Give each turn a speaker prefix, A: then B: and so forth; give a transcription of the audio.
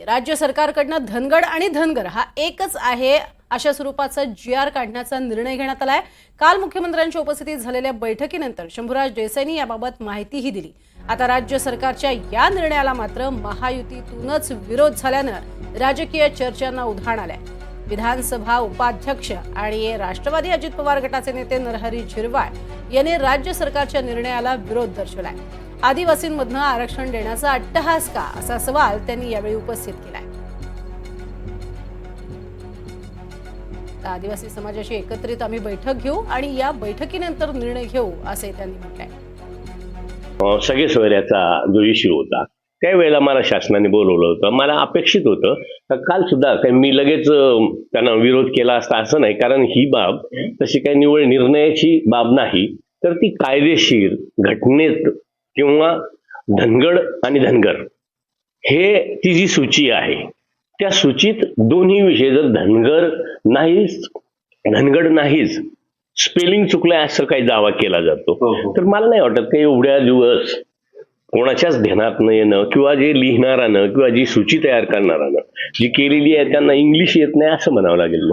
A: राज्य सरकारकडनं धनगड आणि धनगर हा एकच आहे अशा स्वरूपाचा GR काढण्याचा निर्णय घेण्यात आलाय। काल मुख्यमंत्र्यांच्या उपस्थितीत झालेल्या बैठकीनंतर शंभूराज देसाईंनी याबाबत माहितीही दिली। आता राज्य सरकारच्या या निर्णयाला मात्र महायुतीतूनच विरोध झाल्यानं राजकीय चर्चांना उधाण आलंय। विधानसभा उपाध्यक्ष आणि राष्ट्रवादी अजित पवार गटाचे नेते नरहरी झिरवाळ यांनी राज्य सरकारच्या निर्णयाला विरोध दर्शवलाय। आदिवासींमधनं आरक्षण देण्याचा अट्टहास का असा सवाल त्यांनी यावेळी उपस्थित केलाय। आदिवासी समाजाशी एकत्रित आम्ही बैठक घेऊ आणि या बैठकीनंतर निर्णय घेऊ असे त्यांनी म्हटलंय।
B: सगळे सोयऱ्याचा जो इश्यू होता त्यावेळेला मला शासनाने बोलवलं होतं। मला अपेक्षित होतं काल सुद्धा काही मी लगेच त्यांना विरोध केला असता असं नाही, कारण ही बाब तशी काही निवड निर्णयाची बाब नाही, तर ती कायदेशीर घटनेत किंवा धनगड आणि धनगर हे ती जी सूची आहे त्या सूचीत दोन्ही विषय जर धनगड नाहीच स्पेलिंग चुकलंय असं काही दावा केला जातो, तर मला नाही वाटत काही एवढ्या दिवस कोणाच्याच ध्यानात न येणं किंवा जे लिहिणारानं किंवा जी सूची तयार करणारानं जी केलेली आहे त्यांना इंग्लिश येत नाही असं म्हणावं लागेल।